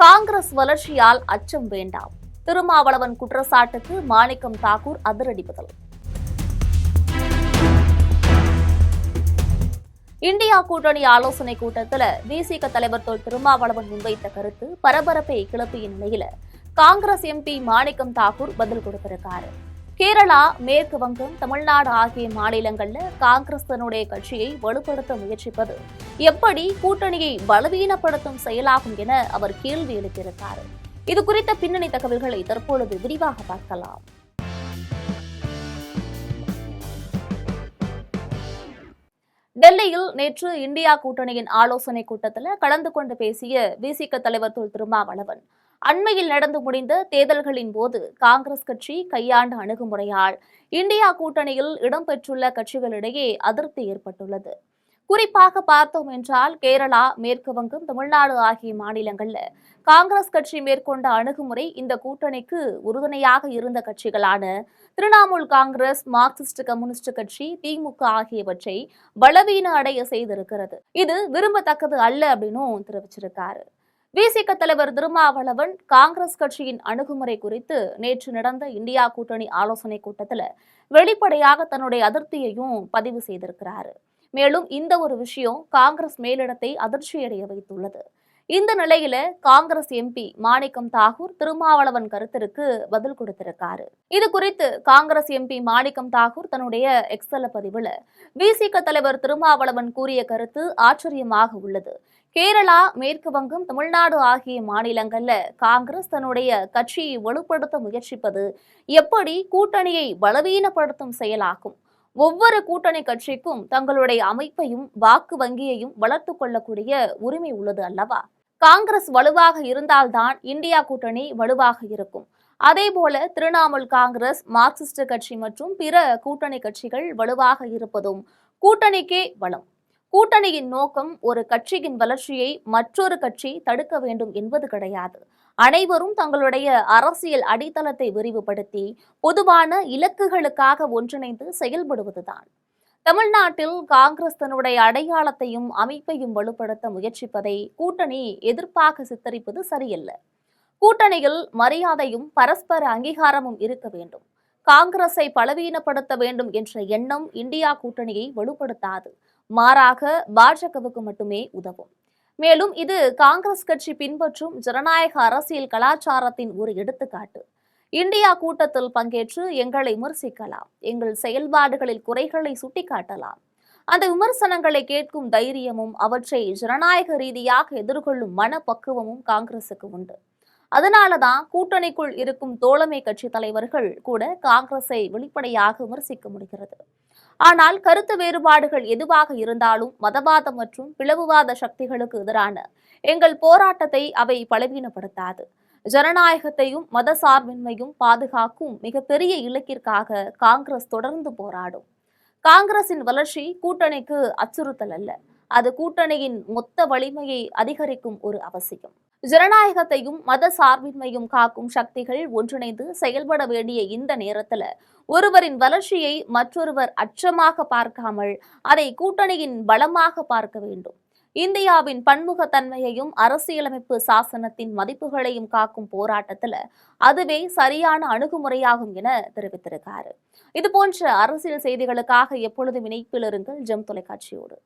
காங்கிரஸ் வளர்ச்சியால் அச்சம் வேண்டாம். திருமாவளவன் குற்றச்சாட்டுக்கு மாணிக்கம் தாக்கூர் அதிரடி பதில். இந்தியா கூட்டணி ஆலோசனை கூட்டத்தில் விசிக தலைவர் திருமாவளவன் முன்வைத்த கருத்து பரபரப்பை கிளப்பிய நிலையில காங்கிரஸ் எம்பி மாணிக்கம் தாக்கூர் பதில் கொடுத்திருக்காரு. கேரளா, மேற்கு வங்கம், தமிழ்நாடு ஆகிய மாநிலங்கள்ல காங்கிரஸ் தன்னுடைய கட்சியை வலுப்படுத்த முயற்சிப்பது எப்படி கூட்டணியை பலவீனப்படுத்தும் செயலாகும் என அவர் கேள்வி எழுப்பியிருக்காரு. இது குறித்த பின்னணி தகவல்களை தற்பொழுது விரிவாக பார்க்கலாம். டெல்லியில் நேற்று இந்தியா கூட்டணியின் ஆலோசனை கூட்டத்தில் கலந்து கொண்டு பேசிய விசிக தலைவர் திருமாவளவன், அண்மையில் நடந்து முடிந்த தேர்தல்களின் போது காங்கிரஸ் கட்சி கையாண்ட அணுகுமுறையால் இந்தியா கூட்டணியில் இடம்பெற்றுள்ள கட்சிகளிடையே அதிருப்தி ஏற்பட்டுள்ளது. குறிப்பாக பார்த்தோம் என்றால் கேரளா, மேற்கு வங்கம், தமிழ்நாடு ஆகிய மாநிலங்கள்ல காங்கிரஸ் கட்சி மேற்கொண்ட அணுகுமுறை இந்த கூட்டணிக்கு உறுதுணையாக இருந்த கட்சிகளான திரிணாமுல் காங்கிரஸ், மார்க்சிஸ்ட் கம்யூனிஸ்ட் கட்சி, திமுக ஆகியவற்றை பலவீன அடைய செய்திருக்கிறது. இது விரும்பத்தக்கது அல்ல அப்படின்னு தெரிவிச்சிருக்காரு. விசிக தலைவர் திருமாவளவன் காங்கிரஸ் கட்சியின் அணுகுமுறை குறித்து நேற்று நடந்த இந்தியா கூட்டணி ஆலோசனை கூட்டத்தில் வெளிப்படையாக தன்னுடைய அதிருப்தியையும் பதிவு செய்திருக்கிறாரு. மேலும் இந்த ஒரு விஷயம் காங்கிரஸ் மேலிடத்தை அதிர்ச்சியடைய வைத்துள்ளது. இந்த நிலையில காங்கிரஸ் எம்பி மாணிக்கம் தாக்கூர் திருமாவளவன் கருத்திற்கு பதில் கொடுத்திருக்காரு. இது குறித்து காங்கிரஸ் எம்பி மாணிக்கம் தாக்கூர் தன்னுடைய எக்ஸல பதிவுல விசிக தலைவர் திருமாவளவன் கூறிய கருத்து ஆச்சரியமாக உள்ளது. கேரளா, மேற்கு வங்கம், தமிழ்நாடு ஆகிய மாநிலங்கள்ல காங்கிரஸ் தன்னுடைய கட்சியை வலுப்படுத்த முயற்சிப்பது எப்படி கூட்டணியை பலவீனப்படுத்தும் செயலாகும். ஒவ்வொரு கூட்டணி கட்சிக்கும் தங்களுடைய அமைப்பையும் வாக்கு வங்கியையும் வளர்த்து கொள்ளக்கூடிய உரிமை உள்ளது அல்லவா? காங்கிரஸ் வலுவாக இருந்தால்தான் இந்தியா கூட்டணி வலுவாக இருக்கும். அதேபோல திரிணாமுல் காங்கிரஸ், மார்க்சிஸ்ட் கட்சி மற்றும் பிற கூட்டணி கட்சிகள் வலுவாக இருப்பதும் கூட்டணிக்கே பலம். கூட்டணியின் நோக்கம் ஒரு கட்சியின் வளர்ச்சியை மற்றொரு கட்சி தடுக்க வேண்டும் என்பது கிடையாது. அனைவரும் தங்களுடைய அரசியல் அடித்தளத்தை விரிவுபடுத்தி பொதுவான இலக்குகளுக்காக ஒன்றிணைந்து செயல்படுவதுதான். தமிழ்நாட்டில் காங்கிரஸ் தன்னுடைய அடையாளத்தையும் அமைப்பையும் வலுப்படுத்த முயற்சிப்பதை கூட்டணி எதிர்ப்பாக சித்தரிப்பது சரியல்ல. கூட்டணியில் மரியாதையும் பரஸ்பர அங்கீகாரமும் இருக்க வேண்டும். காங்கிரஸை பலவீனப்படுத்த வேண்டும் என்ற எண்ணம் இந்தியா கூட்டணியை வலுப்படுத்தாது. மாறாக பாஜகவுக்கு மட்டுமே உதவும். மேலும் இது காங்கிரஸ் கட்சி பின்பற்றும் ஜனநாயக அரசியல் கலாச்சாரத்தின் ஒரு எடுத்துக்காட்டு. இந்தியா கூட்டத்தில் பங்கேற்று எங்களை விமர்சிக்கலாம், எங்கள் செயல்பாடுகளில் குறைகளை சுட்டிக்காட்டலாம். அந்த விமர்சனங்களை கேட்கும் தைரியமும் அவற்றை ஜனநாயக ரீதியாக எதிர்கொள்ளும் மனப்பக்குவமும் காங்கிரசுக்கு உண்டு. அதனாலதான் கூட்டணிக்குள் இருக்கும் தோழமை கட்சி தலைவர்கள் கூட காங்கிரஸை வெளிப்படையாக விமர்சிக்க முடிகிறது. ஆனால் கருத்து வேறுபாடுகள் எதுவாக இருந்தாலும் மதவாதம் மற்றும் பிளவுவாத சக்திகளுக்கு எதிரான எங்கள் போராட்டத்தை அவை பலவீனப்படுத்தாது. ஜனநாயகத்தையும் மத சார்பின்மையும் பாதுகாக்கும் மிகப்பெரிய இலக்கிற்காக காங்கிரஸ் தொடர்ந்து போராடும். காங்கிரசின் வளர்ச்சி கூட்டணிக்கு அச்சுறுத்தல் அல்ல, அது கூட்டணியின் மொத்த வலிமையை அதிகரிக்கும் ஒரு அவசியம். ஜனநாயகத்தையும் மத சார்பின்மையும் காக்கும் சக்திகள் ஒன்றிணைந்து செயல்பட வேண்டிய இந்த நேரத்துல ஒருவரின் வளர்ச்சியை மற்றொருவர் அச்சமாக பார்க்காமல் அதை கூட்டணியின் பலமாக பார்க்க வேண்டும். இந்தியாவின் பன்முகத்தன்மையையும் அரசியலமைப்பு சாசனத்தின் மதிப்புகளையும் காக்கும் போராட்டத்துல அதுவே சரியான அணுகுமுறையாகும் என தெரிவித்திருக்காரு. இதுபோன்ற அரசியல் செய்திகளுக்காக எப்பொழுதும் இணைப்பில் இருங்கள் ஜெம் தொலைக்காட்சியோடு.